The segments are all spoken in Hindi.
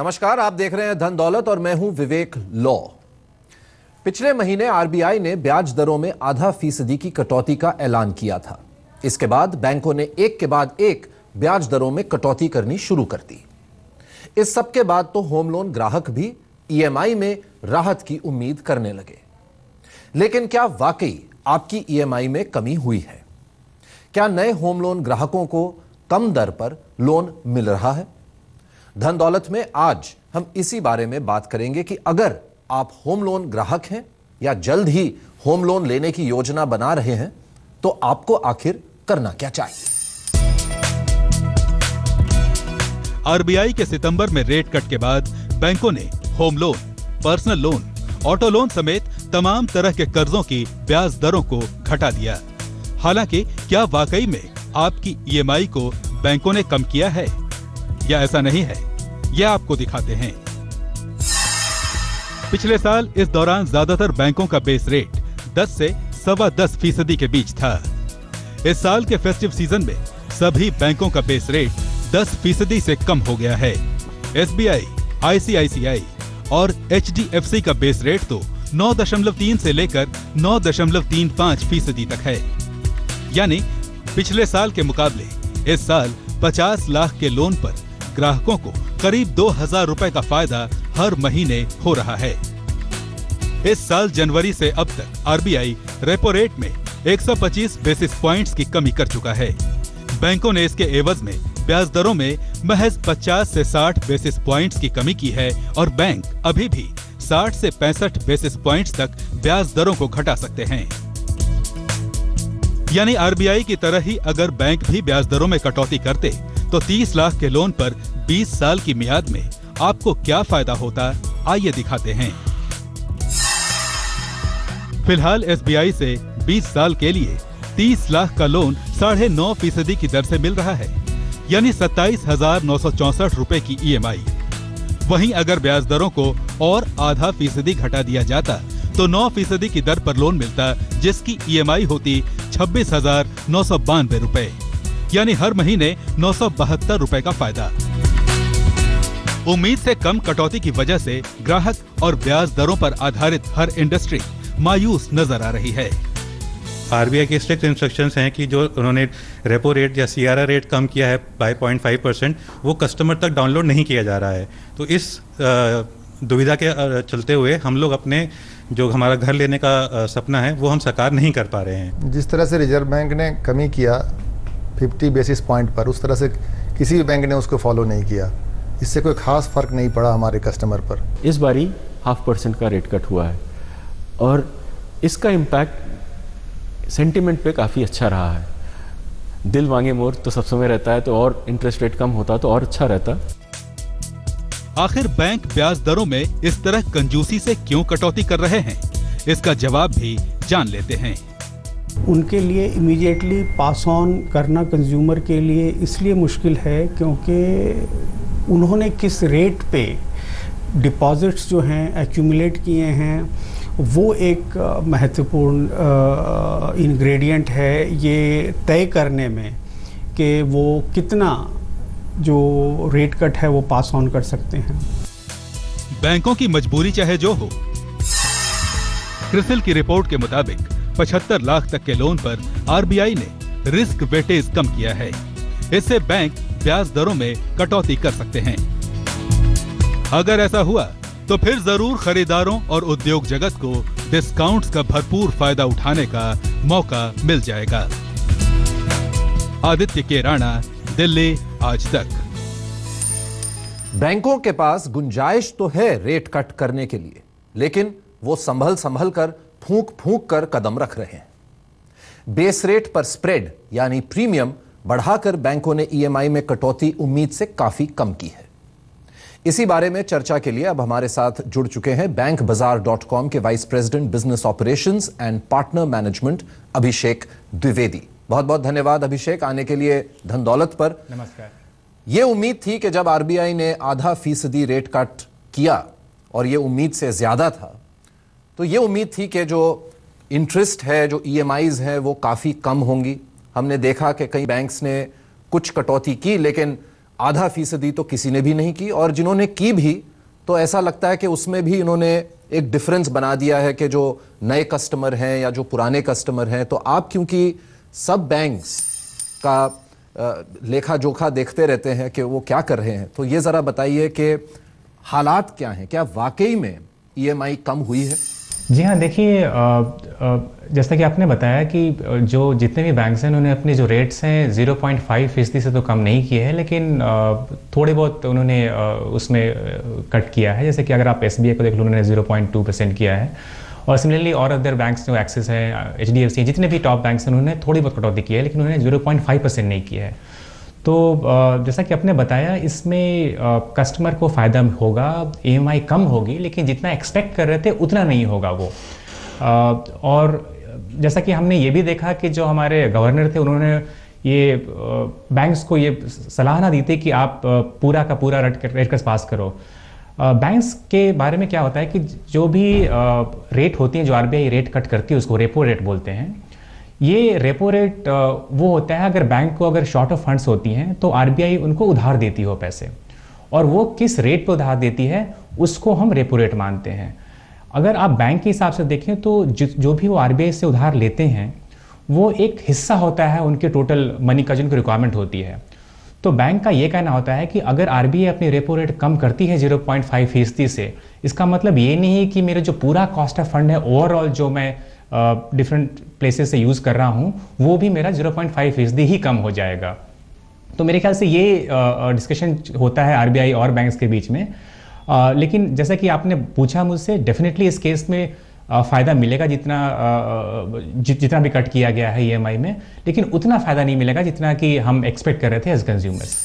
नमस्कार, आप देख रहे हैं धन दौलत और मैं हूं विवेक लॉ। पिछले महीने आरबीआई ने ब्याज दरों में .5% की कटौती का ऐलान किया था। इसके बाद बैंकों ने एक के बाद एक ब्याज दरों में कटौती करनी शुरू कर दी। इस सब के बाद तो होम लोन ग्राहक भी ईएमआई में राहत की उम्मीद करने लगे। लेकिन क्या वाकई आपकी ईएमआई में कमी हुई है? क्या नए होम लोन ग्राहकों को कम दर पर लोन मिल रहा है? धन दौलत में आज हम इसी बारे में बात करेंगे कि अगर आप होम लोन ग्राहक हैं या जल्द ही होम लोन लेने की योजना बना रहे हैं तो आपको आखिर करना क्या चाहिए। आरबीआई के सितंबर में रेट कट के बाद बैंकों ने home loan, personal loan, auto loan समेत तमाम तरह के कर्जों की ब्याज दरों को घटा दिया। हालांकि क्या वाकई में आपकी ईएमआई को बैंकों ने कम किया है या ऐसा नहीं है, यह आपको दिखाते हैं। पिछले साल इस दौरान ज्यादातर बैंकों का बेस रेट 10 से 10.25% के बीच था। इस साल के फेस्टिव सीजन में सभी बैंकों का बेस रेट 10% से कम हो गया है। एसबीआई, आईसीआईसीआई और एचडीएफसी का बेस रेट तो 9.3 से लेकर 9.35% तक है। यानी पिछले साल के मुकाबले इस साल 50 लाख के लोन पर ग्राहकों को करीब 2,000 रुपए का फायदा हर महीने हो रहा है। इस साल जनवरी से अब तक आरबीआई रेपो रेट में 125 बेसिस पॉइंट्स की कमी कर चुका है। बैंकों ने इसके एवज में ब्याज दरों में महज 50 से 60 बेसिस पॉइंट्स की कमी की है और बैंक अभी भी 60 से 65 बेसिस पॉइंट्स तक ब्याज दरों को घटा सकते हैं। यानी आरबीआई की तरह ही अगर बैंक भी ब्याज दरों में कटौती करते तो 30 लाख के लोन पर 20 साल की मियाद में आपको क्या फायदा होता, आइए दिखाते हैं। फिलहाल एसबीआई से 20 साल के लिए 30 लाख का लोन 9.5% की दर से मिल रहा है, यानी 27,964 रुपए की ईएमआई। वहीं अगर ब्याज दरों को और .5% घटा दिया जाता तो 9% की दर पर लोन मिलता, जिसकी ईएमआई होती 26,992 रुपए, यानी हर महीने 972 रुपए का फायदा। उम्मीद से कम कटौती की वजह से ग्राहक और ब्याज दरों पर आधारित हर इंडस्ट्री मायूस नजर आ रही है। आरबीआई के स्ट्रिक्ट इंस्ट्रक्शंस हैं कि जो उन्होंने रेपो रेट या सीआरआर रेट कम किया है बाय 0.5%, वो कस्टमर तक डाउनलोड नहीं किया जा रहा है। तो इस दुविधा के चलते हुए हम लोग अपने जो हमारा घर लेने का सपना है वो हम साकार नहीं कर पा रहे हैं। जिस तरह से रिजर्व बैंक ने कमी किया 50 बेसिस पॉइंट पर, उस तरह से किसी भी बैंक ने उसको फॉलो नहीं किया। इससे कोई खास फर्क नहीं पड़ा हमारे कस्टमर पर। इस बारी 0.5% का रेट कट हुआ है और इसका इम्पैक्ट सेंटिमेंट पे काफ़ी अच्छा रहा है। दिल मांगे मोर तो सब समय रहता है, तो और इंटरेस्ट रेट कम होता तो और अच्छा रहता। आखिर बैंक ब्याज दरों में इस तरह कंजूसी से क्यों कटौती कर रहे हैं, इसका जवाब भी जान लेते हैं। उनके लिए इमीडिएटली पास ऑन करना कंज्यूमर के लिए इसलिए मुश्किल है क्योंकि उन्होंने किस रेट पे डिपॉजिट्स जो हैं एक्यूमुलेट किए हैं, वो एक महत्वपूर्ण इंग्रेडिएंट है ये तय करने में कि वो कितना जो रेट कट है वो पास ऑन कर सकते हैं। बैंकों की मजबूरी चाहे जो हो, क्रिसिल की रिपोर्ट के मुताबिक 75 लाख तक के लोन पर आरबीआई ने रिस्क वेटेज कम किया है। इससे बैंक ब्याज दरों में कटौती कर सकते हैं। अगर ऐसा हुआ तो फिर जरूर खरीदारों और उद्योग जगत को डिस्काउंट्स का भरपूर फायदा उठाने का मौका मिल जाएगा। आदित्य के राणा, दिल्ली, आज तक। बैंकों के पास गुंजाइश तो है रेट कट करने के लिए, लेकिन वो संभल कर फूंक कर कदम रख रहे हैं। बेस रेट पर स्प्रेड यानी प्रीमियम बढ़ाकर बैंकों ने ईएमआई में कटौती उम्मीद से काफी कम की है। इसी बारे में चर्चा के लिए अब हमारे साथ जुड़ चुके हैं bankbazaar.com के vice president business operations and partner management Abhishek Dwivedi. बहुत बहुत धन्यवाद अभिषेक आने के लिए धन दौलत पर। नमस्कार। यह उम्मीद थी कि जब आरबीआई ने .5% रेट कट किया और यह उम्मीद से ज्यादा था, तो यह उम्मीद थी कि जो इंटरेस्ट है, जो ईएमआईज है, वो काफी कम होंगी। हमने देखा कि कई बैंक्स ने कुछ कटौती की, लेकिन 0.5% तो किसी ने भी नहीं की, और जिन्होंने की भी तो ऐसा लगता है कि उसमें भी इन्होंने एक डिफरेंस बना दिया है कि जो नए कस्टमर हैं या जो पुराने कस्टमर हैं। तो आप क्योंकि सब बैंक्स का लेखा जोखा देखते रहते हैं कि वो क्या कर रहे हैं, तो ये ज़रा बताइए कि हालात क्या हैं, क्या वाकई में EMI कम हुई है? जी हाँ, देखिए जैसा कि आपने बताया कि जो जितने भी बैंक्स हैं उन्होंने अपने जो रेट्स हैं 0.5% से तो कम नहीं किए हैं, लेकिन थोड़े बहुत उन्होंने उसमें कट किया है। जैसे कि अगर आप SBI को देख लो, उन्होंने 0.2% किया है, और सिमिलरली और अदर बैंक्स जो एक्सिस है, HDFC, जितने भी टॉप बैंक्स हैं उन्होंने थोड़ी बहुत कटौती की है, लेकिन उन्होंने 0.5% नहीं किया है। तो जैसा कि आपने बताया, इसमें कस्टमर को फ़ायदा होगा, EMI कम होगी, लेकिन जितना एक्सपेक्ट कर रहे थे उतना नहीं होगा वो। और जैसा कि हमने ये भी देखा कि जो हमारे गवर्नर थे उन्होंने ये बैंक्स को ये सलाह ना दी थी कि आप पूरा का पूरा रेट कट पास करो। बैंक्स के बारे में क्या होता है कि जो भी रेट होती हैं, जो RBI रेट कट करती है, उसको रेपो रेट बोलते हैं। ये रेपो रेट वो होता है अगर बैंक को अगर शॉर्ट ऑफ फंड्स होती हैं तो RBI उनको उधार देती हो पैसे, और वो किस रेट पे उधार देती है उसको हम रेपो रेट मानते हैं। अगर आप बैंक के हिसाब से देखें तो जो भी वो RBI से उधार लेते हैं वो एक हिस्सा होता है उनके टोटल मनी का, जिनकी रिक्वायरमेंट होती है। तो बैंक का ये कहना होता है कि अगर RBI अपनी रेपो रेट कम करती है 0.5% से, इसका मतलब ये नहीं है कि मेरा जो पूरा कॉस्ट ऑफ फंड है ओवरऑल जो मैं डिफरेंट प्लेसेस से यूज़ कर रहा हूँ वो भी मेरा 0.5% ही कम हो जाएगा। तो मेरे ख्याल से ये डिस्कशन होता है RBI और बैंक्स के बीच में। लेकिन जैसा कि आपने पूछा मुझसे, डेफिनेटली इस केस में फ़ायदा मिलेगा जितना भी कट किया गया है EMI में, लेकिन उतना फ़ायदा नहीं मिलेगा जितना कि हम एक्सपेक्ट कर रहे थे एज कंज्यूमर्स।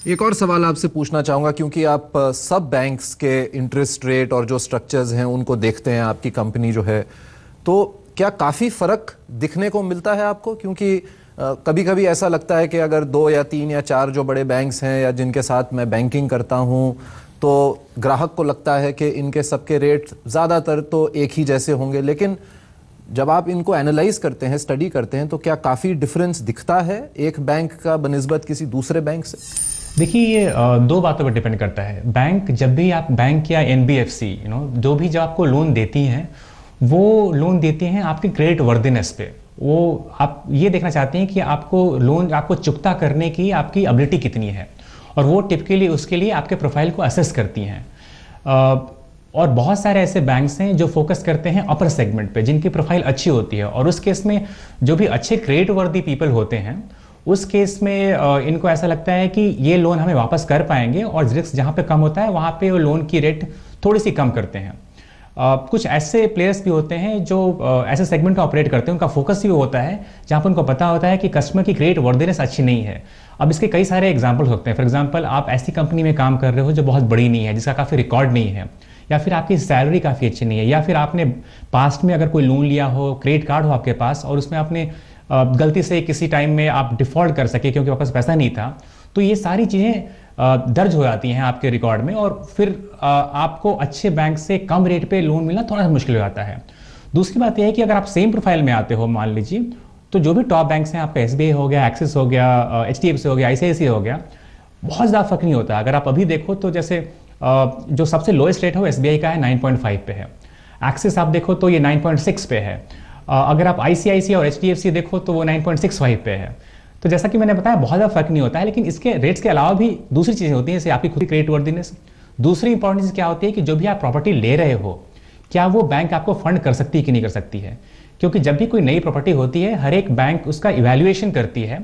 एक और सवाल आपसे पूछना चाहूँगा, क्योंकि आप सब बैंक्स के इंटरेस्ट रेट और जो स्ट्रक्चर्स हैं उनको देखते हैं, आपकी कंपनी जो है, तो क्या काफ़ी फ़र्क दिखने को मिलता है आपको? क्योंकि कभी कभी ऐसा लगता है कि अगर 2 या 3 या 4 जो बड़े बैंक्स हैं या जिनके साथ मैं बैंकिंग करता हूं, तो ग्राहक को लगता है कि इनके सबके रेट ज़्यादातर तो एक ही जैसे होंगे, लेकिन जब आप इनको एनालाइज करते हैं, स्टडी करते हैं, तो क्या काफ़ी डिफरेंस दिखता है एक बैंक का बनिस्बत किसी दूसरे बैंक से? देखिए, ये 2 बातों पर डिपेंड करता है। बैंक, जब भी आप बैंक या NBFC जो भी जो आपको लोन देती हैं, वो लोन देती हैं आपके क्रेडिट वर्दीनेस पे। वो आप ये देखना चाहते हैं कि आपको लोन आपको चुकता करने की आपकी एबिलिटी कितनी है, और वो टिपिकली उसके लिए आपके प्रोफाइल को असेस करती हैं। और बहुत सारे ऐसे बैंक्स हैं जो फोकस करते हैं अपर सेगमेंट पे, जिनकी प्रोफाइल अच्छी होती है, और उस केस में जो भी अच्छे क्रेडिट वर्दी पीपल होते हैं उस केस में इनको ऐसा लगता है कि ये लोन हमें वापस कर पाएंगे, और रिस्क जहाँ पे कम होता है वहाँ पे वो लोन की रेट थोड़ी सी कम करते हैं। कुछ ऐसे प्लेयर्स भी होते हैं जो ऐसे सेगमेंट में ऑपरेट करते हैं, उनका फोकस ही होता है जहाँ पर उनको पता होता है कि कस्टमर की क्रेडिट वर्दीनेस अच्छी नहीं है। अब इसके कई सारे एग्जाम्पल होते हैं। फॉर एग्जाम्पल, आप ऐसी कंपनी में काम कर रहे हो जो बहुत बड़ी नहीं है, जिसका काफ़ी रिकॉर्ड नहीं है, या फिर आपकी सैलरी काफ़ी अच्छी नहीं है, या फिर आपने पास्ट में अगर कोई लोन लिया हो, क्रेडिट कार्ड हो आपके पास, और उसमें आपने गलती से किसी टाइम में आप डिफ़ॉल्ट कर सके क्योंकि आपके पास पैसा नहीं था, तो ये सारी चीज़ें दर्ज हो जाती हैं आपके रिकॉर्ड में, और फिर आपको अच्छे बैंक से कम रेट पे लोन मिलना थोड़ा सा मुश्किल हो जाता है। दूसरी बात यह है कि अगर आप सेम प्रोफाइल में आते हो, मान लीजिए, तो जो भी टॉप बैंक्स हैं, आपका SBI हो गया, एक्सिस हो गया, HDFC हो गया, ICICI हो गया, बहुत ज़्यादा फर्क नहीं होता। अगर आप अभी देखो तो जैसे जो सबसे लोएस्ट रेट है वो SBI का है, 9.5 पे है। एक्सिस आप देखो तो ये 9.6 पे है। अगर आप ICICI और HDFC देखो तो वो 9.65 पे है। तो जैसा कि मैंने बताया, बहुत ज़्यादा फर्क नहीं होता है, लेकिन इसके रेट्स के अलावा भी दूसरी चीज़ें होती हैं, जैसे आपकी खुद की क्रेडिट वर्दीनेस। दूसरी इंपॉर्टेंट चीज़ क्या होती है कि जो भी आप प्रॉपर्टी ले रहे हो, क्या वो बैंक आपको फंड कर सकती है कि नहीं कर सकती है। क्योंकि जब भी कोई नई प्रॉपर्टी होती है, हर एक बैंक उसका इवैल्यूएशन करती है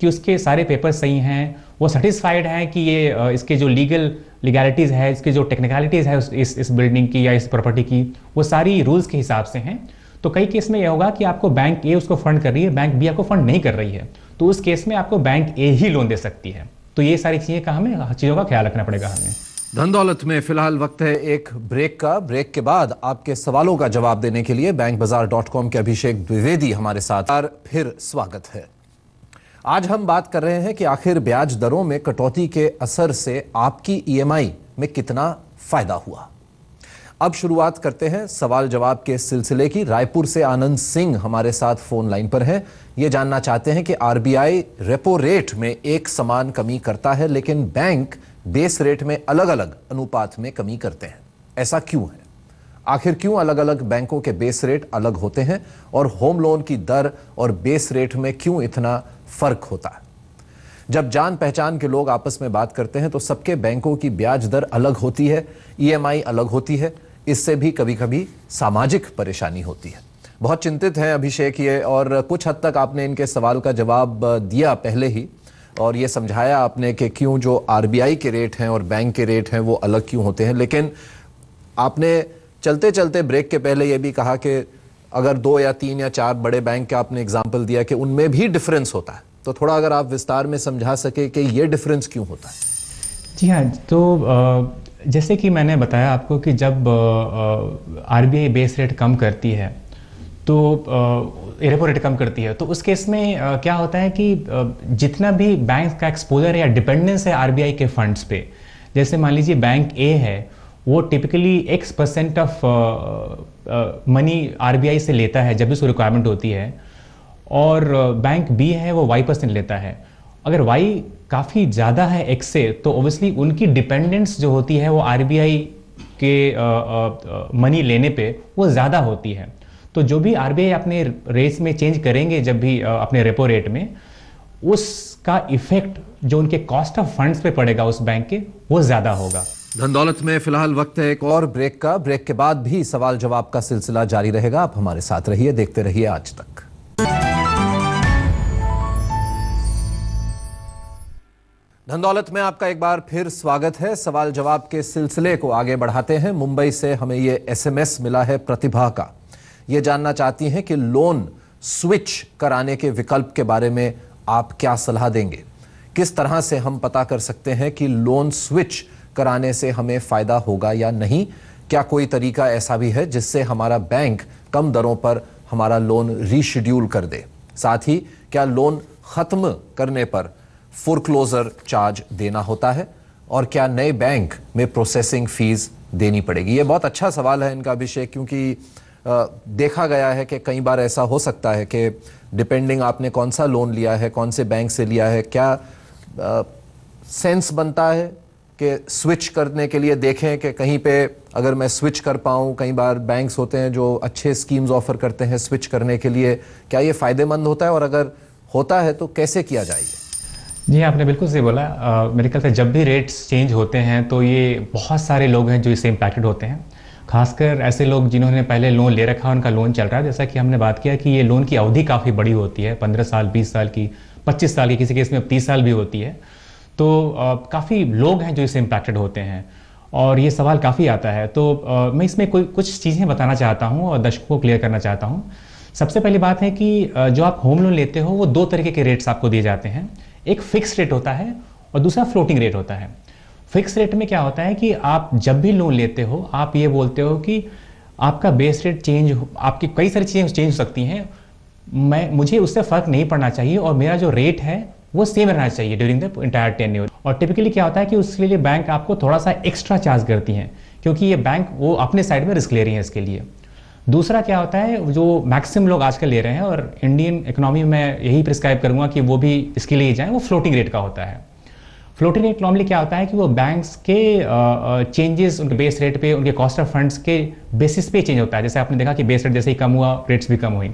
कि उसके सारे पेपर सही हैं, वो सेटिस्फाइड है कि ये इसके जो लीगैलिटीज़ है, इसकी जो टेक्निकलिटीज़ है इस बिल्डिंग की या इस प्रॉपर्टी की, वो सारी रूल्स के हिसाब से हैं। तो कई केस में यह होगा कि आपको बैंक A उसको फंड कर रही है, बैंक B आपको फंड नहीं कर रही है, तो उस केस में आपको बैंक A ही लोन दे सकती है। तो ये सारी चीज़ों का ख्याल रखना पड़ेगा हमें। धन दौलत में फिलहाल वक्त है एक ब्रेक का। ब्रेक के बाद आपके सवालों का जवाब देने के लिए bankbazaar.com के अभिषेक द्विवेदी हमारे साथ। फिर स्वागत है। आज हम बात कर रहे हैं कि आखिर ब्याज दरों में कटौती के असर से आपकी EMI में कितना फायदा हुआ। अब शुरुआत करते हैं सवाल जवाब के सिलसिले की। रायपुर से आनंद सिंह हमारे साथ फोन लाइन पर हैं। ये जानना चाहते हैं कि आरबीआई रेपो रेट में एक समान कमी करता है, लेकिन बैंक बेस रेट में अलग अलग अनुपात में कमी करते हैं। ऐसा क्यों है? आखिर क्यों अलग अलग बैंकों के बेस रेट अलग होते हैं? और होम लोन की दर और बेस रेट में क्यों इतना फर्क होता है? जब जान पहचान के लोग आपस में बात करते हैं तो सबके बैंकों की ब्याज दर अलग होती है, ईएमआई अलग होती है। इससे भी कभी कभी सामाजिक परेशानी होती है। बहुत चिंतित हैं अभिषेक ये, और कुछ हद तक आपने इनके सवाल का जवाब दिया पहले ही, और ये समझाया आपने कि क्यों जो आरबीआई के रेट हैं और बैंक के रेट हैं वो अलग क्यों होते हैं। लेकिन आपने चलते चलते ब्रेक के पहले ये भी कहा कि अगर 2 या 3 या 4 बड़े बैंक का आपने एग्जाम्पल दिया कि उनमें भी डिफरेंस होता है, तो थोड़ा अगर आप विस्तार में समझा सके कि ये डिफरेंस क्यों होता है। जी हाँ, तो जैसे कि मैंने बताया आपको कि जब आरबीआई बेस रेट कम करती है तो रेपो रेट कम करती है, तो उस केस में क्या होता है कि जितना भी बैंक का एक्सपोजर या डिपेंडेंस है आरबीआई के फंड्स पे, जैसे मान लीजिए बैंक ए है वो typically X% of money RBI से लेता है जब भी उसको रिक्वायरमेंट होती है, और बैंक बी है वो Y% लेता है। अगर Y काफ़ी ज़्यादा है X से, तो ओबियसली उनकी डिपेंडेंस जो होती है वो आरबीआई के मनी लेने पे वो ज़्यादा होती है। तो जो भी आरबीआई अपने रेट्स में चेंज करेंगे जब भी अपने रेपो रेट में, उसका इफेक्ट जो उनके कॉस्ट ऑफ फंड्स पे पड़ेगा उस बैंक के, वो ज़्यादा होगा। धन दौलत में फिलहाल वक्त है एक और ब्रेक का। ब्रेक के बाद भी सवाल जवाब का सिलसिला जारी रहेगा। आप हमारे साथ रहिए, देखते रहिए आज तक। धन दौलत में आपका एक बार फिर स्वागत है। सवाल जवाब के सिलसिले को आगे बढ़ाते हैं। मुंबई से हमें ये एसएमएस मिला है प्रतिभा का। ये जानना चाहती हैं कि लोन स्विच कराने के विकल्प के बारे में आप क्या सलाह देंगे? किस तरह से हम पता कर सकते हैं कि लोन स्विच कराने से हमें फायदा होगा या नहीं? क्या कोई तरीका ऐसा भी है जिससे हमारा बैंक कम दरों पर हमारा लोन रीशेड्यूल कर दे? साथ ही क्या लोन खत्म करने पर फोरक्लोजर चार्ज देना होता है? और क्या नए बैंक में प्रोसेसिंग फीस देनी पड़ेगी? ये बहुत अच्छा सवाल है इनका अभिषेक, क्योंकि देखा गया है कि कई बार ऐसा हो सकता है कि डिपेंडिंग आपने कौन सा लोन लिया है, कौन से बैंक से लिया है, क्या सेंस बनता है कि स्विच करने के लिए देखें कि कहीं पे अगर मैं स्विच कर पाऊँ। कई बार बैंक्स होते हैं जो अच्छे स्कीम्स ऑफर करते हैं स्विच करने के लिए। क्या ये फ़ायदेमंद होता है, और अगर होता है तो कैसे किया जाएगा? जी, आपने बिल्कुल सही बोला। मेरे ख्याल से जब भी रेट्स चेंज होते हैं तो ये बहुत सारे लोग हैं जो इससे इम्पैक्टेड होते हैं, खासकर ऐसे लोग जिन्होंने पहले लोन ले रखा है, उनका लोन चल रहा है। जैसा कि हमने बात किया कि ये लोन की अवधि काफ़ी बड़ी होती है, 15 साल, 20 साल की, 25 साल की, किसी केस में 30 साल भी होती है। तो काफ़ी लोग हैं जो इससे इम्पैक्टेड होते हैं, और ये सवाल काफ़ी आता है। तो मैं इसमें कुछ चीज़ें बताना चाहता हूँ और दर्शकों को क्लियर करना चाहता हूँ। सबसे पहली बात है कि जो आप होम लोन लेते हो वो 2 तरीके के रेट्स आपको दिए जाते हैं। एक फिक्स रेट होता है और दूसरा फ्लोटिंग रेट होता है। फिक्स रेट में क्या होता है कि आप जब भी लोन लेते हो आप ये बोलते हो कि आपका बेस रेट चेंज, आपकी कई सारी चीज़ें चेंज हो सकती हैं, मुझे उससे फ़र्क नहीं पड़ना चाहिए और मेरा जो रेट है वो सेम रहना चाहिए ड्यूरिंग द इंटायर टेन्योर। और टिपिकली क्या होता है कि उसके लिए बैंक आपको थोड़ा सा एक्स्ट्रा चार्ज करती हैं, क्योंकि ये बैंक वो अपने साइड में रिस्क ले रही है इसके लिए। दूसरा क्या होता है, जो मैक्सिमम लोग आजकल ले रहे हैं और इंडियन इकोनॉमी में यही प्रिस्क्राइब करूंगा कि वो भी इसके लिए जाएं, वो फ्लोटिंग रेट का होता है। फ्लोटिंग रेट नॉर्मली क्या होता है कि वो बैंक्स के चेंजेस उनके बेस रेट पे, उनके कॉस्ट ऑफ फंड्स के बेसिस पे चेंज होता है। जैसे आपने देखा कि बेस रेट जैसे ही कम हुआ रेट्स भी कम हुई,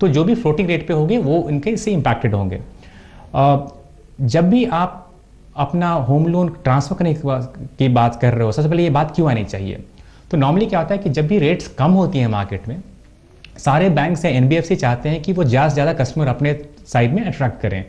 तो जो भी फ्लोटिंग रेट पे होंगे वो इनके से इम्पैक्टेड होंगे। जब भी आप अपना होम लोन ट्रांसफर करने की बात कर रहे हो, सबसे पहले ये बात क्यों आनी चाहिए? तो नॉर्मली क्या होता है कि जब भी रेट्स कम होती हैं मार्केट में, सारे बैंक या एनबीएफसी चाहते हैं कि वो ज़्यादा से ज़्यादा कस्टमर अपने साइड में अट्रैक्ट करें।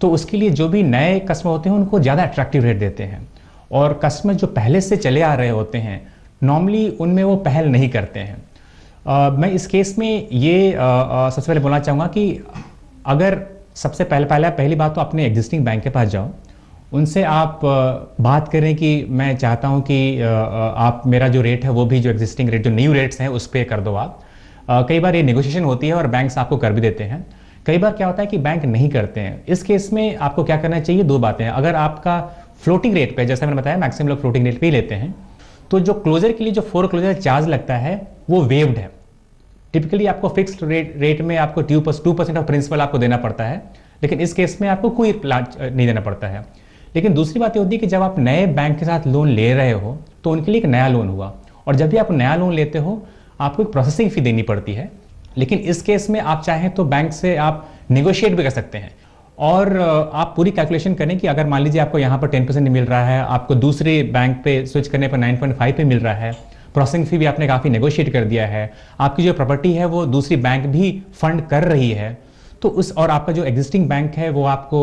तो उसके लिए जो भी नए कस्टमर होते हैं उनको ज़्यादा अट्रैक्टिव रेट देते हैं, और कस्टमर जो पहले से चले आ रहे होते हैं नॉर्मली उनमें वो पहल नहीं करते हैं। मैं इस केस में ये सबसे पहले बोलना चाहूँगा कि अगर सबसे पहली बात तो अपने एग्जिस्टिंग बैंक के पास जाओ, उनसे आप बात करें कि मैं चाहता हूं कि आप मेरा जो रेट है वो भी जो एग्जिस्टिंग रेट, जो न्यू रेट्स हैं उस पर कर दो आप। कई बार ये नेगोशिएशन होती है और बैंक्स आपको कर भी देते हैं। कई बार क्या होता है कि बैंक नहीं करते हैं। इस केस में आपको क्या करना चाहिए, 2 बातें हैं। अगर आपका फ्लोटिंग रेट पे, जैसा मैंने बताया मैक्सिमम लोग फ्लोटिंग रेट पे ही लेते हैं, तो जो क्लोजर के लिए जो फोर क्लोजर चार्ज लगता है वो वेव्ड है। टिपिकली आपको फिक्स्ड रेट में आपको 2% ऑफ प्रिंसिपल आपको देना पड़ता है, लेकिन इस केस में आपको कोई नहीं देना पड़ता है। लेकिन दूसरी बात ये होती है कि जब आप नए बैंक के साथ लोन ले रहे हो तो उनके लिए एक नया लोन हुआ, और जब भी आप नया लोन लेते हो आपको एक प्रोसेसिंग फी देनी पड़ती है। लेकिन इस केस में आप चाहें तो बैंक से आप नेगोशिएट भी कर सकते हैं, और आप पूरी कैलकुलेशन करें कि अगर मान लीजिए आपको यहाँ पर 10% मिल रहा है, आपको दूसरे बैंक पे स्विच करने पर 9.5 पे मिल रहा है, प्रोसेसिंग फी भी आपने काफ़ी नेगोशिएट कर दिया है, आपकी जो प्रॉपर्टी है वो दूसरी बैंक भी फंड कर रही है, तो उस और आपका जो एग्जिस्टिंग बैंक है वो आपको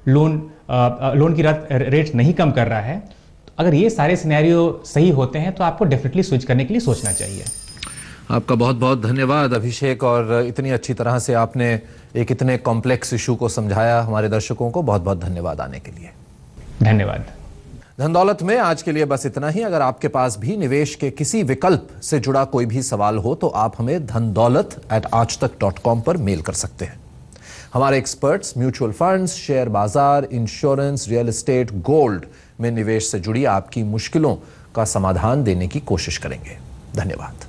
लोन की रेट नहीं कम कर रहा है, तो अगर ये सारे सिनेरियो सही होते हैं तो आपको डेफिनेटली स्विच करने के लिए सोचना चाहिए। आपका बहुत बहुत धन्यवाद अभिषेक, और इतनी अच्छी तरह से आपने एक इतने कॉम्प्लेक्स इशू को समझाया हमारे दर्शकों को। बहुत बहुत धन्यवाद आने के लिए। धन्यवाद। धन दौलत में आज के लिए बस इतना ही। अगर आपके पास भी निवेश के किसी विकल्प से जुड़ा कोई भी सवाल हो तो आप हमें dhandaulat@aajtak.com पर मेल कर सकते हैं। हमारे एक्सपर्ट्स म्यूचुअल फंड्स, शेयर बाजार, इंश्योरेंस, रियल एस्टेट, गोल्ड में निवेश से जुड़ी आपकी मुश्किलों का समाधान देने की कोशिश करेंगे। धन्यवाद।